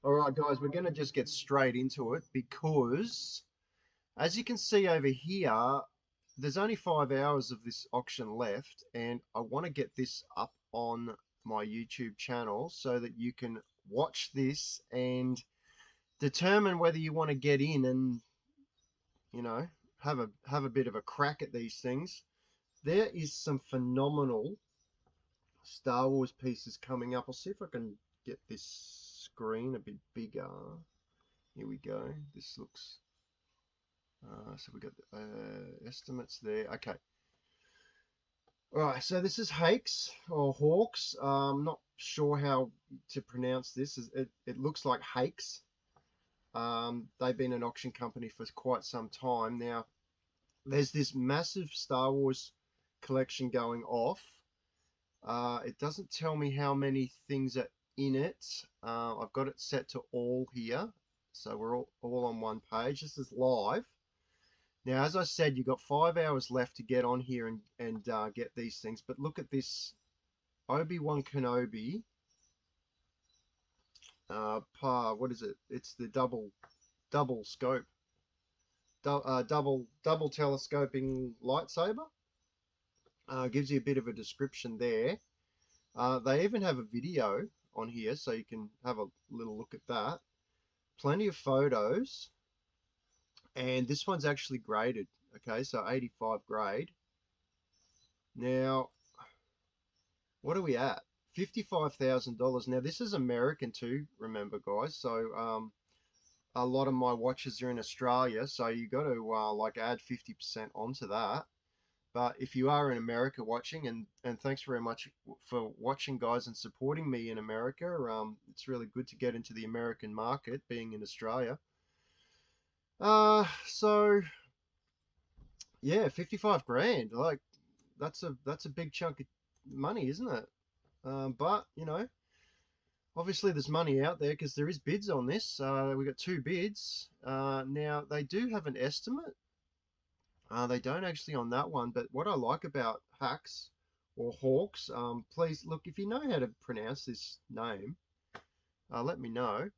Alright guys, we're going to just get straight into it because as you can see over here, there's only 5 hours of this auction left, and I want to get this up on my YouTube channel so that you can watch this and determine whether you want to get in and, you know, have a bit of a crack at these things. There is some phenomenal Star Wars pieces coming up. I'll see if I can get this screen a bit bigger. Here we go. This looks so we got estimates there. Okay. All right, so this is Hakes or Hawks. I'm not sure how to pronounce this. It looks like Hakes. They've been an auction company for quite some time now. There's this massive Star Wars collection going off. It doesn't tell me how many things are in it. I've got it set to all here, so we're all on one page. This is live. Now, as I said, you've got 5 hours left to get on here and get these things. But look at this Obi-Wan Kenobi. What is it? It's the double scope, double telescoping lightsaber. Gives you a bit of a description there. They even have a video on here, so you can have a little look at that. Plenty of photos. And this one's actually graded. Okay, so 85 grade. Now, what are we at? $55,000. Now, this is American too, remember, guys. So, a lot of my watchers are in Australia, so you got to like add 50% onto that. But if you are in America watching, and thanks very much for watching, guys, and supporting me in America. It's really good to get into the American market, being in Australia. So yeah, 55 grand. Like that's a big chunk of money, isn't it? But you know, obviously there's money out there because there is bids on this. We got 2 bids. Now they do have an estimate. They don't actually on that one, but what I like about Hakes or Hawks, please look, if you know how to pronounce this name, let me know.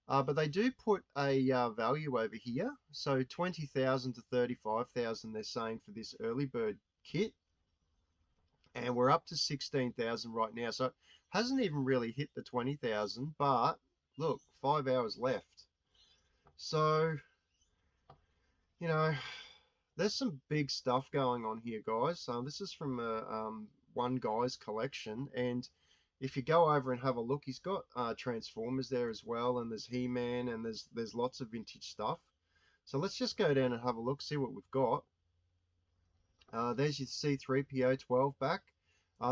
But they do put a value over here, so 20,000 to 35,000 they're saying for this early bird kit, and we're up to 16,000 right now, so it hasn't even really hit the 20,000. But look, 5 hours left, so you know, there's some big stuff going on here, guys. This is from one guy's collection, and if you go over and have a look, he's got Transformers there as well, and there's He-Man, and there's lots of vintage stuff. So let's just go down and have a look, see what we've got. There's your C-3PO 12 back.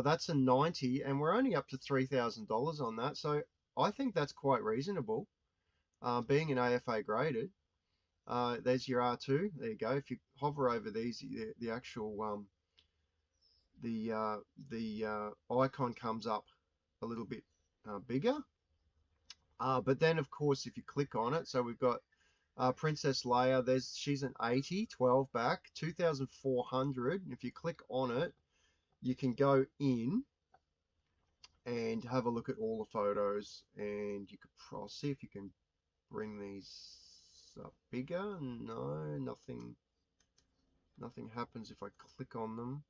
That's a 90, and we're only up to $3,000 on that, so I think that's quite reasonable, being an AFA graded. There's your R2. There you go. If you hover over these, the actual icon comes up a little bit bigger. But then, of course, if you click on it, so we've got Princess Leia. She's an 80, 12 back, 2,400. If you click on it, you can go in and have a look at all the photos, and you could see if you can bring these up bigger. No, nothing happens if I click on them.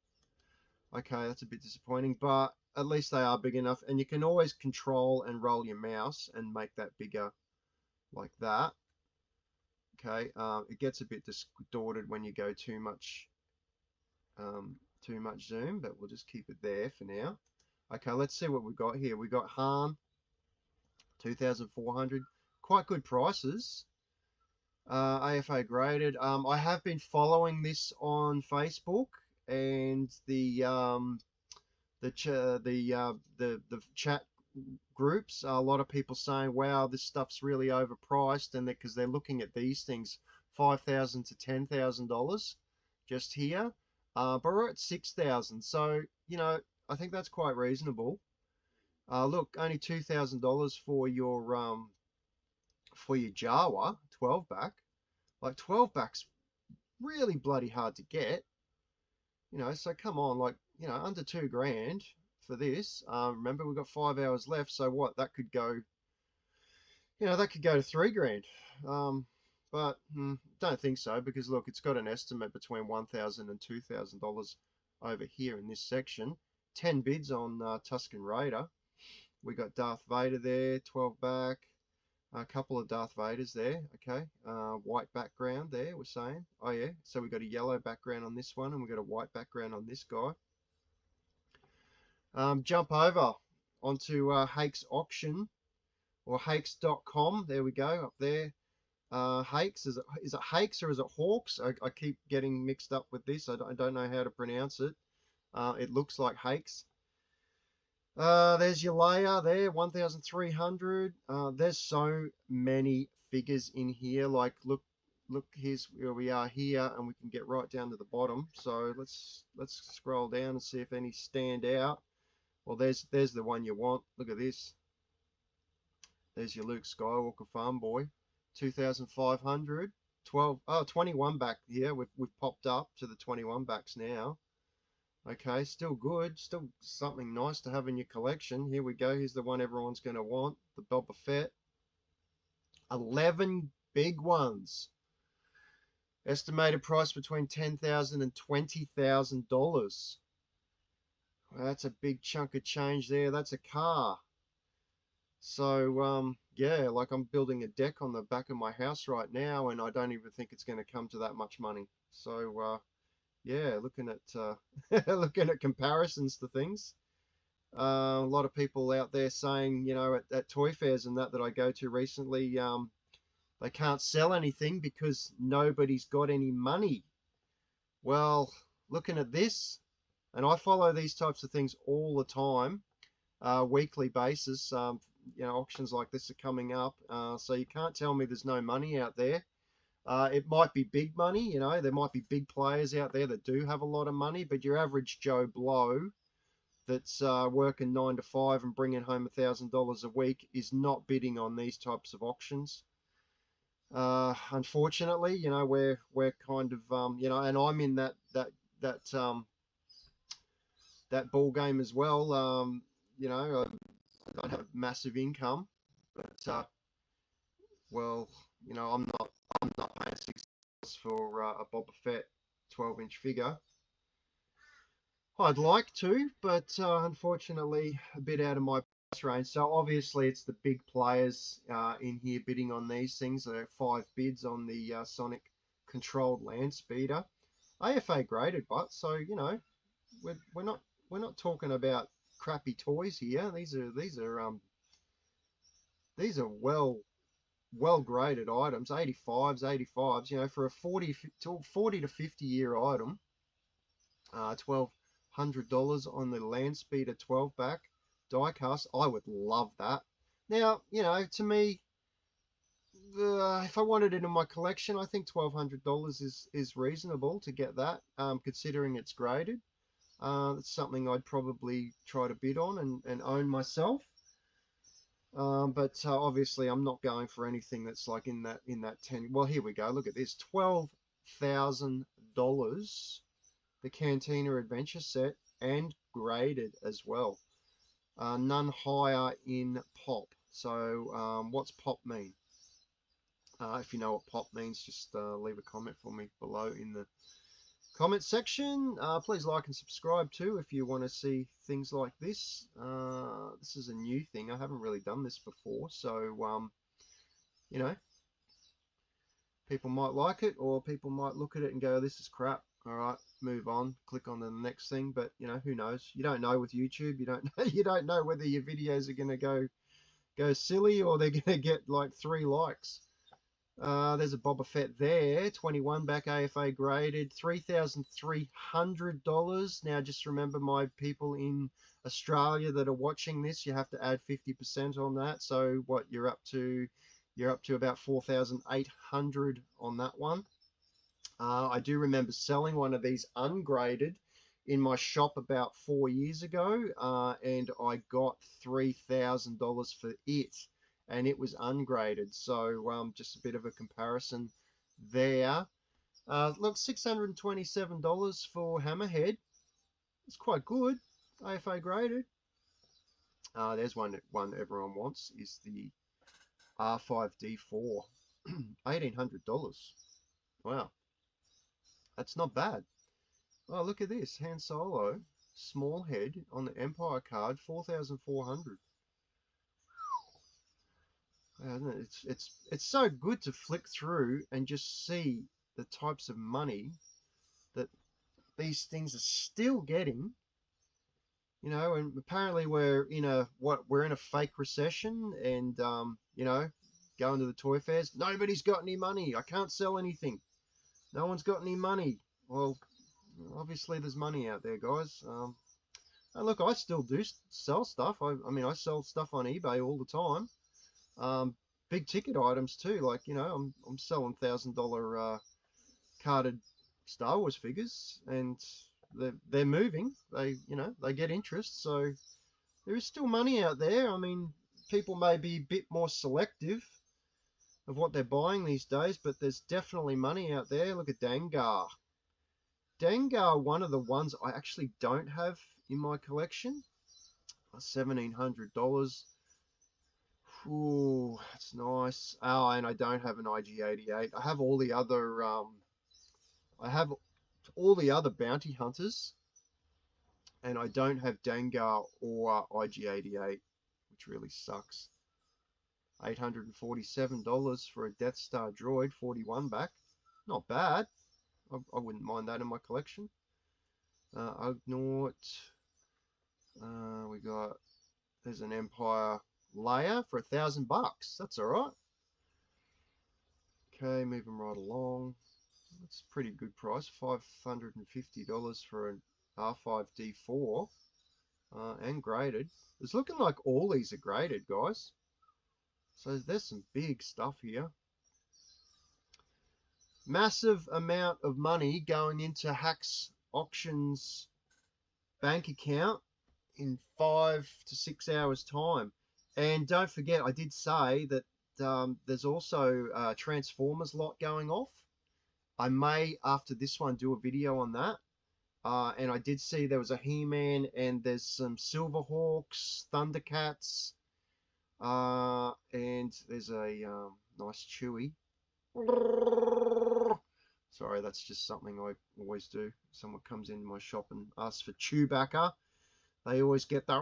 Okay, that's a bit disappointing, but at least they are big enough, and you can always control and roll your mouse and make that bigger like that. Okay, it gets a bit distorted when you go too much zoom, but we'll just keep it there for now. Okay, let's see what we've got here. We got Han, 2,400, quite good prices. AFA graded. I have been following this on Facebook, and the chat groups, a lot of people saying, wow, this stuff's really overpriced, and because they're looking at these things $5,000 to $10,000 just here, but we're at 6,000, so you know, I think that's quite reasonable. Look, only $2,000 for your Jawa 12 back. Like 12 backs really bloody hard to get, you know, so come on, like, you know, under 2 grand for this. Remember, we've got 5 hours left, so what, that could go you know, that could go to 3 grand. But don't think so, because look, it's got an estimate between $1,000 and $2,000 over here in this section. 10 bids on Tusken Raider. We got Darth Vader there, 12 back. A couple of Darth Vaders there, okay. White background there, we're saying. Oh yeah, so we got a yellow background on this one, and we got a white background on this guy. Jump over onto Hake's auction, or hakes.com. There we go, up there. Hakes, is it Hakes or is it Hawks? I keep getting mixed up with this. I don't know how to pronounce it. It looks like Hakes. There's your layer there, 1,300. There's so many figures in here. Like, look, here's where we are here, and we can get right down to the bottom. So let's scroll down and see if any stand out. Well, there's the one you want. Look at this. There's your Luke Skywalker farm boy, 2,500. 21 back here. We've popped up to the 21 backs now. Okay, still good, still something nice to have in your collection. Here we go, here's the one everyone's going to want, the Boba Fett. 11 big ones. Estimated price between $10,000 and $20,000. Well, that's a big chunk of change there. That's a car. So, yeah, like I'm building a deck on the back of my house right now, and I don't even think it's going to come to that much money. So, yeah, looking at looking at comparisons to things. A lot of people out there saying, you know, at toy fairs and that I go to recently, they can't sell anything because nobody's got any money. Well, looking at this, and I follow these types of things all the time, weekly basis. You know, auctions like this are coming up, so you can't tell me there's no money out there. It might be big money, you know, there might be big players out there that do have a lot of money, but your average Joe Blow that's working 9 to 5 and bringing home $1,000 a week is not bidding on these types of auctions. Unfortunately, you know, we're kind of, you know, and I'm in that ball game as well. You know, I don't have massive income, but well, you know, I'm not paying $6 for a Boba Fett 12-inch figure. I'd like to, but unfortunately a bit out of my price range. So obviously it's the big players in here bidding on these things. There are 5 bids on the Sonic controlled land speeder, AFA graded, but so you know, we're not talking about crappy toys here. These are well graded items, 85s, you know, for a 40 to 50 year item. $1,200 on the land speeder 12 back die cast. I would love that. Now, you know, to me, if I wanted it in my collection, I think $1,200 is reasonable to get that, considering it's graded. It's something I'd probably try to bid on and own myself. But obviously I'm not going for anything that's like in that 10. Well, here we go. Look at this, $12,000. The Cantina Adventure set, and graded as well. None higher in pop. So what's pop mean? If you know what pop means, just leave a comment for me below in the comment section. Please like and subscribe too if you want to see things like this. This is a new thing. I haven't really done this before, so you know, people might like it, or people might look at it and go, this is crap. All right, move on, click on the next thing. But you know, who knows? You don't know with YouTube. You don't know, you don't know whether your videos are going to go silly or they're going to get like 3 likes. There's a Boba Fett there, 21 back AFA graded, $3,300. Now just remember, my people in Australia that are watching this, you have to add 50% on that. So what you're up to about 4,800 on that one. I do remember selling one of these ungraded in my shop about 4 years ago, and I got $3,000 for it, and it was ungraded. So just a bit of a comparison there. Look, $627 for Hammerhead. It's quite good, AFA graded. There's one everyone wants, is the R5D4. $1,800. Wow, that's not bad. Oh, look at this. Han Solo, small head on the Empire card, 4,400. Wow, isn't it? It's so good to flick through and just see the types of money that these things are still getting. You know, and apparently we're in a fake recession, and you know, going to the toy fairs, nobody's got any money. I can't sell anything. No one's got any money. Well, obviously there's money out there, guys. And look, I still do sell stuff. I mean, I sell stuff on eBay all the time. Big ticket items too. Like, you know, I'm selling $1,000 carded Star Wars figures, and they're moving. They get interest. So there is still money out there. I mean, people may be a bit more selective of what they're buying these days, but there's definitely money out there. Look at Dengar. Dengar, one of the ones I actually don't have in my collection. $1,700. Ooh, that's nice. Oh, and I don't have an IG-88. I have all the other bounty hunters, and I don't have Dengar or IG-88, which really sucks. $847 for a Death Star droid, 41 back. Not bad. I wouldn't mind that in my collection. Ugnaught. There's an Empire Leia for $1,000 bucks. That's all right. Okay, moving right along. That's a pretty good price. $550 for an R5D4 and graded. It's looking like all these are graded, guys. So there's some big stuff here. Massive amount of money going into Hakes Auctions bank account in 5 to 6 hours time. And don't forget, I did say that there's also a Transformers lot going off. I may, after this one, do a video on that. And I did see there was a He-Man, and there's some Silverhawks, Thundercats, and there's a nice Chewie. Sorry, that's just something I always do. Someone comes into my shop and asks for Chewbacca. They always get that.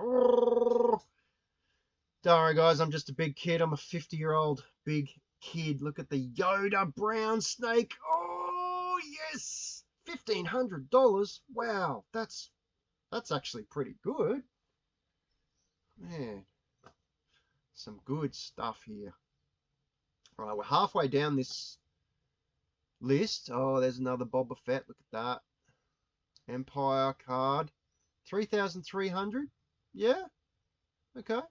Don't worry, guys, I'm just a big kid. I'm a 50-year-old big kid. Look at the Yoda brown snake. Oh, yes! $1,500. Wow, that's actually pretty good. Man, some good stuff here. All right, we're halfway down this list. Oh, there's another Boba Fett. Look at that. Empire card. 3,300. Yeah. Okay.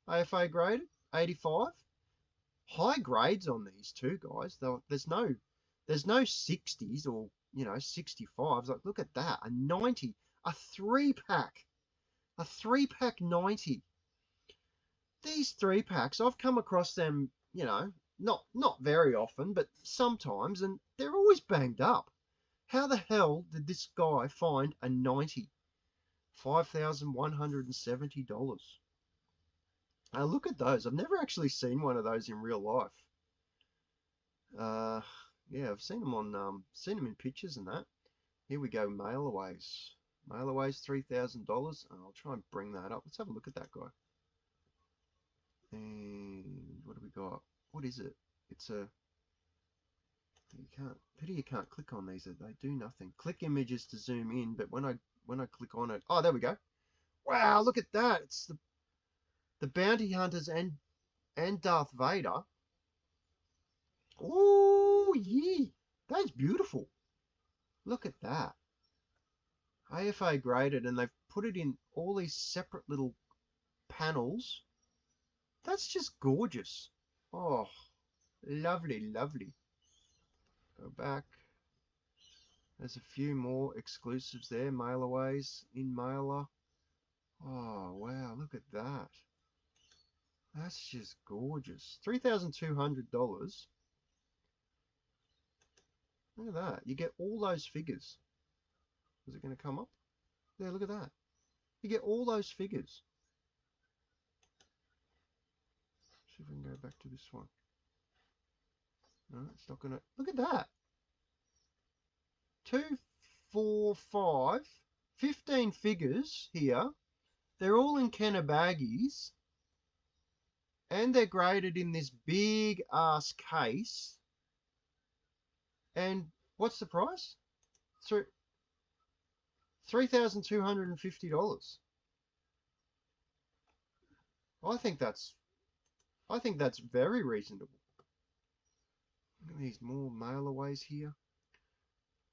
AFA graded. 85. High grades on these too, guys. There's no 60s or 65s. Like, look at that. A 90. A 3-pack. A 3-pack 90. These 3-packs, I've come across them, not very often, but sometimes, and they're always banged up. How the hell did this guy find a 90? $5,170. Look at those. I've never actually seen one of those in real life. Yeah, I've seen them in pictures and that. Here we go, mailaways. Mailaways, $3,000. I'll try and bring that up. Let's have a look at that guy. And what do we got? What is it? It's a... you can't click on these. They do nothing. Click images to zoom in, but when I click on it... Oh, there we go. Wow, look at that. It's the bounty hunters and Darth Vader. Oh, yeah. That's beautiful. Look at that. AFA graded, and they've put it in all these separate little panels. That's just gorgeous. Oh, lovely, lovely. Go back. There's a few more exclusives there. Mailaways in mailer. Oh, wow. Look at that. That's just gorgeous. $3,200. Look at that. You get all those figures. Is it going to come up? Yeah, look at that. You get all those figures. See if we can go back to this one. No, it's not gonna. Look at that. 2, 4, 5, 15 figures here. They're all in Kenobaggies. And they're graded in this big ass case. And what's the price? $3,250. I think that's very reasonable. Look at these more mailaways here.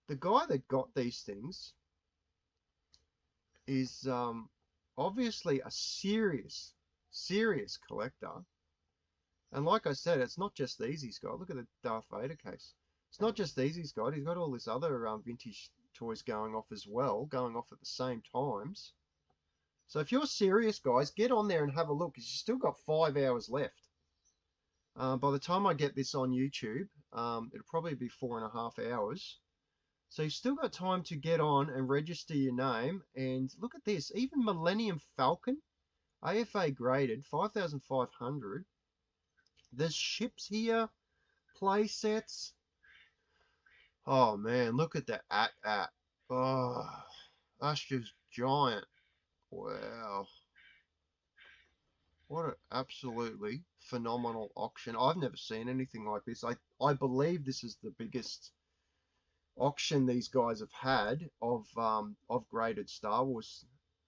The guy that got these things is obviously a serious collector. And like I said, it's not just these he's got. Look at the Darth Vader case. It's not just these he's got. He's got all this other vintage toys going off as well, going off at the same times. So if you're serious, guys, get on there and have a look, because you've still got 5 hours left. By the time I get this on YouTube, it'll probably be 4.5 hours. So you've still got time to get on and register your name. And look at this, even Millennium Falcon, AFA graded, 5,500. There's ships here, play sets. Oh man, look at that at. Oh, that's just giant. Wow. What an absolutely phenomenal auction. I've never seen anything like this. I believe this is the biggest auction these guys have had of graded Star Wars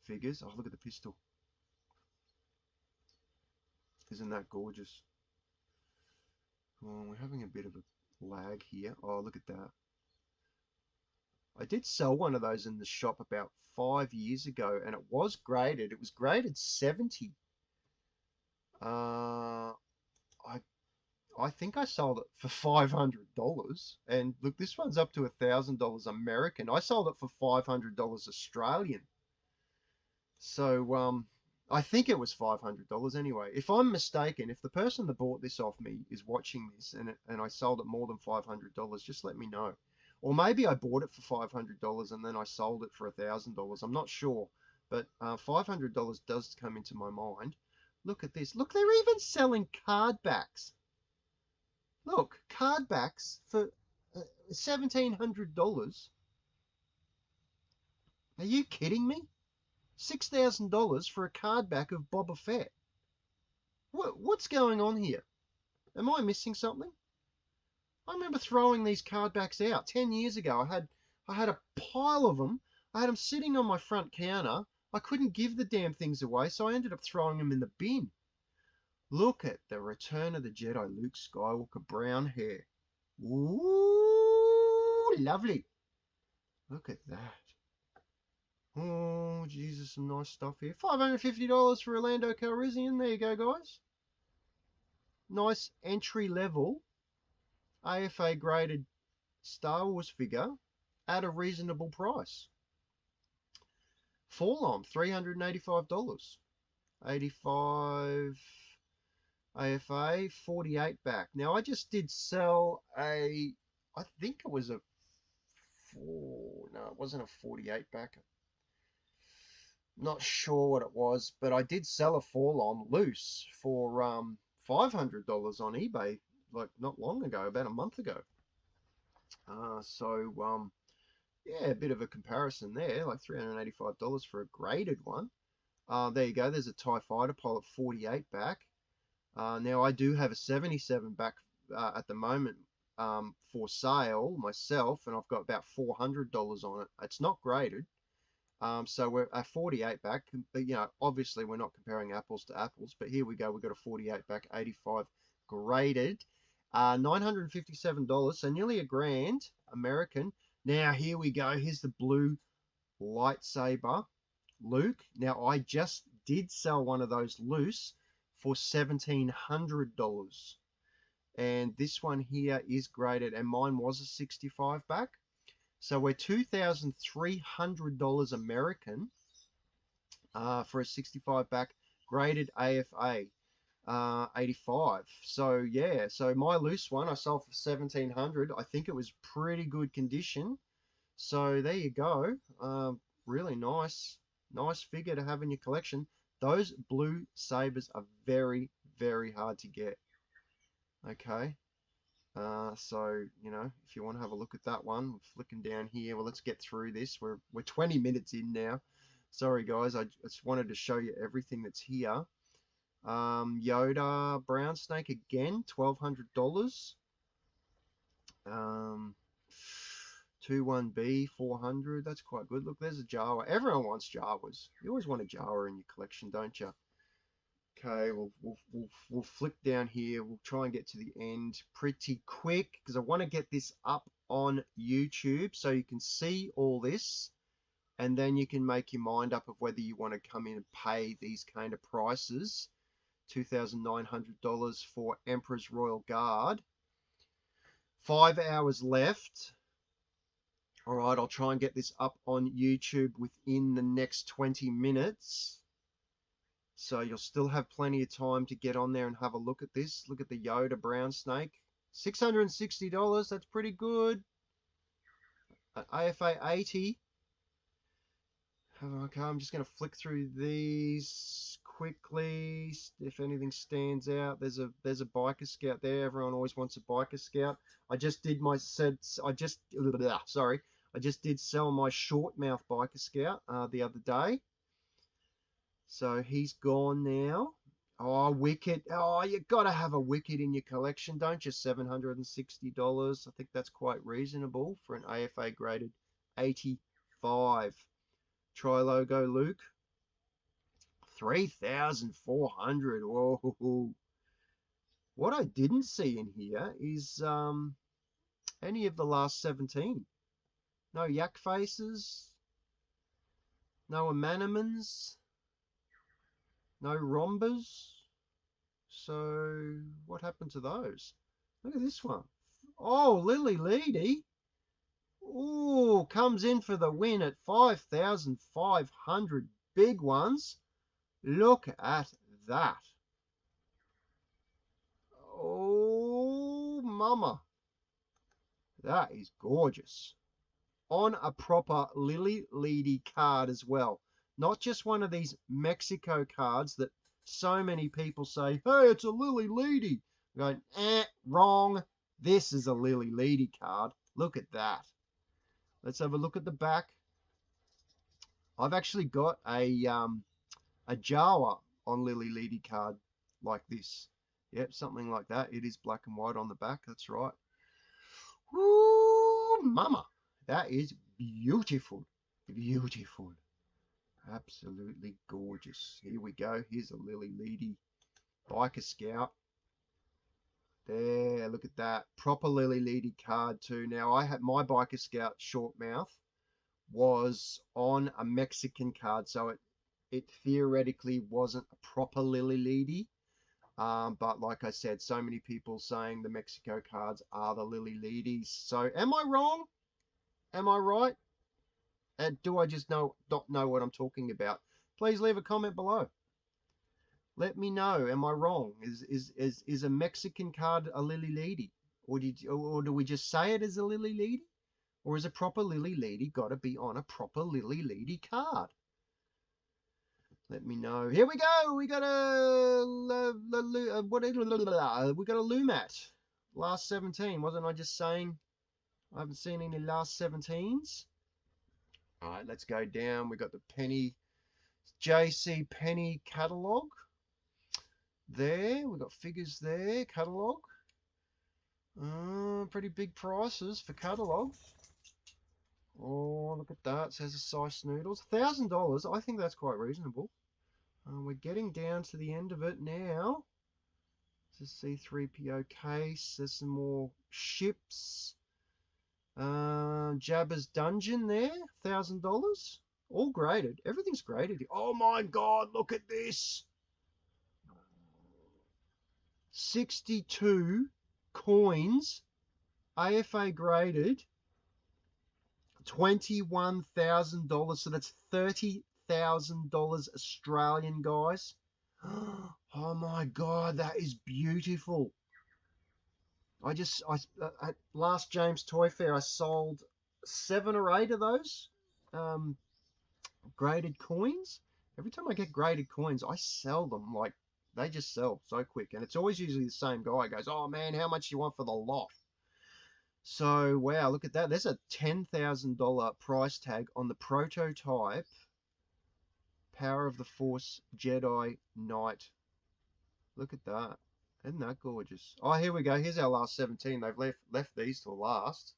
figures. Oh, look at the pistol. Isn't that gorgeous? Oh, we're having a bit of a lag here. Oh, look at that. I did sell one of those in the shop about 5 years ago, and it was graded. It was graded 70. I think I sold it for $500. And look, this one's up to $1,000 American. I sold it for $500 Australian. So I think it was $500 anyway. If I'm mistaken, if the person that bought this off me is watching this and I sold it more than $500, just let me know. Or maybe I bought it for $500 and then I sold it for $1,000. I'm not sure, but $500 does come into my mind. Look at this. Look, they're even selling card backs. Look, card backs for $1,700. Are you kidding me? $6,000 for a card back of Boba Fett. What's going on here? Am I missing something? I remember throwing these card backs out 10 years ago. I had a pile of them. I had them sitting on my front counter. I couldn't give the damn things away, so I ended up throwing them in the bin. Look at the Return of the Jedi Luke Skywalker brown hair. Ooh, lovely. Look at that. Oh, Jesus, some nice stuff here. $550 for Orlando Calrissian. There you go, guys. Nice entry level AFA graded Star Wars figure at a reasonable price. Forlom, $385. 85 AFA, 48 back. Now I just did sell I think it was it wasn't a 48 back. Not sure what it was, but I did sell a Forlom loose for $500 on eBay, like not long ago, about a month ago. Yeah, a bit of a comparison there, like $385 for a graded one. There you go, there's a TIE Fighter pilot 48 back. Now I do have a 77 back at the moment for sale myself, and I've got about $400 on it. It's not graded. So we're at 48 back, but you know, obviously we're not comparing apples to apples, but here we go, we've got a 48 back, 85 graded, $957, so nearly $1,000 American. Now here we go, here's the blue lightsaber Luke. Now I just did sell one of those loose for $1,700, and this one here is graded, and mine was a 65 back. So we're $2,300 American for a 65 back graded AFA 85. So yeah, so my loose one I sold for $1,700. I think it was pretty good condition. So there you go. Really nice figure to have in your collection. Those blue sabers are very, very hard to get. Okay. So, you know, if you want to have a look at that one, we're flicking down here. Well, let's get through this. We're 20 minutes in now. Sorry, guys. I just wanted to show you everything that's here. Yoda brown snake again, $1,200. 21B, 400. That's quite good. Look, there's a Jawa. Everyone wants Jawas. You always want a Jawa in your collection, don't you? Okay, we'll flick down here. We'll try and get to the end pretty quick because I want to get this up on YouTube so you can see all this, and then you can make your mind up of whether you want to come in and pay these kind of prices. $2,900 for Emperor's Royal Guard. 5 hours left. All right, I'll try and get this up on YouTube within the next 20 minutes. So you'll still have plenty of time to get on there and have a look at this. Look at the Yoda brown snake. $660, that's pretty good. AFA 80. Okay, I'm just going to flick through these quickly. If anything stands out, there's a biker scout there. Everyone always wants a biker scout. I just did sell my short mouth biker scout the other day. So he's gone now. Oh, Wicket. Oh, you got to have a Wicket in your collection, don't you? $760. I think that's quite reasonable for an AFA graded 85. Tri-logo Luke. 3,400. Whoa. What I didn't see in here is any of the last 17. No yak faces. No Amanimans. No Rhombas. So, what happened to those? Look at this one. Oh, Lily Leedy. Ooh, comes in for the win at 5,500. Big ones. Look at that. Oh, mama. That is gorgeous. On a proper Lily Leedy card as well. Not just one of these Mexico cards that so many people say, hey, it's a Lily Leedy. I'm going, wrong. This is a Lily Leedy card. Look at that. Let's have a look at the back. I've actually got a Jawa on Lily Leedy card like this. Yep, something like that. It is black and white on the back. That's right. Woo, mama. That is beautiful. Beautiful. Absolutely gorgeous. Here we go. Here's a Lily Leedy biker scout. There, look at that. Proper Lily Leedy card too. Now, I had my biker scout short mouth was on a Mexican card, so it theoretically wasn't a proper Lily Leedy. But like I said, so many people saying the Mexico cards are the Lily Leedies. So am I wrong? Am I right? And do I just not know what I'm talking about? Please leave a comment below. Let me know. Am I wrong? Is a Mexican card a Lily Leedy? Or do we just say it as a Lily Leedy? Or is a proper Lily Leedy got to be on a proper Lily Leedy card? Let me know. Here we go. We got a Lumat. Last 17. Wasn't I just saying I haven't seen any last 17s? All right, let's go down. We got the JC Penny catalog there. We got figures there, catalog. Pretty big prices for catalog. Oh, look at that. It says a size noodles. $1,000. I think that's quite reasonable. We're getting down to the end of it now. There's a C3PO case. There's some more ships. Jabba's Dungeon there, $1,000. All graded. Everything's graded. Oh my God, look at this. 62 coins, AFA graded, $21,000. So that's $30,000 Australian, guys. Oh my God, that is beautiful. At last James Toy Fair, I sold 7 or 8 of those graded coins. Every time I get graded coins, I sell them like they just sell so quick. And it's always usually the same guy goes, oh man, how much do you want for the lot? So, wow, look at that. There's a $10,000 price tag on the prototype Power of the Force Jedi Knight. Look at that. Isn't that gorgeous? Oh, here we go. Here's our last 17. They've left these till last.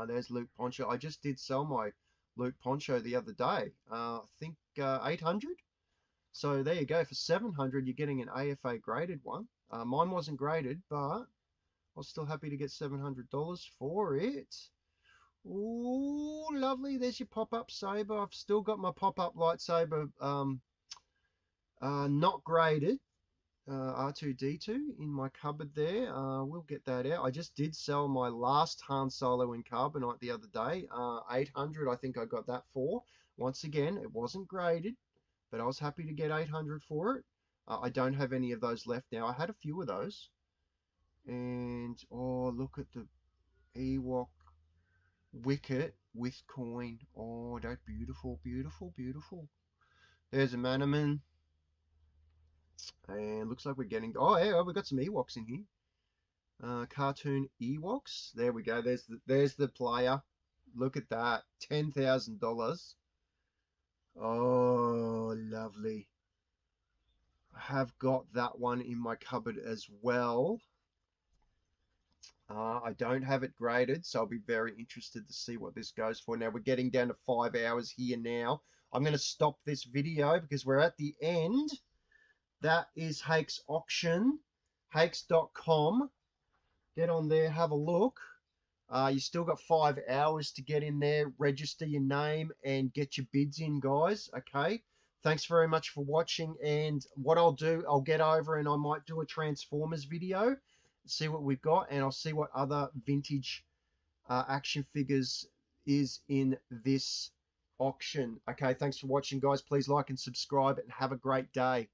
There's Luke Poncho. I just did sell my Luke Poncho the other day. I think 800. So there you go. For 700, you're getting an AFA graded one. Mine wasn't graded, but I was still happy to get $700 for it. Ooh, lovely. There's your pop-up saber. I've still got my pop-up lightsaber not graded. R2-D2 in my cupboard there. We'll get that out. I just did sell my last Han Solo in carbonite the other day. 800 I think I got that for. Once again, it wasn't graded, but I was happy to get 800 for it. I don't have any of those left now. I had a few of those. And, oh, look at the Ewok wicket with coin. Oh, that's beautiful, beautiful, beautiful. There's a Manaman. And looks like we're getting... Oh, yeah, we've got some Ewoks in here. Cartoon Ewoks. There we go. There's the player. Look at that. $10,000. Oh, lovely. I have got that one in my cupboard as well. I don't have it graded, so I'll be very interested to see what this goes for. Now, we're getting down to 5 hours here now. I'm going to stop this video because we're at the end. That is Hake's auction, hakes.com. Get on there, have a look. You still got 5 hours to get in there, register your name, and get your bids in, guys. Okay. Thanks very much for watching. And what I'll do, I'll get over and I might do a Transformers video, see what we've got, and I'll see what other vintage action figures is in this auction. Okay. Thanks for watching, guys. Please like and subscribe and have a great day.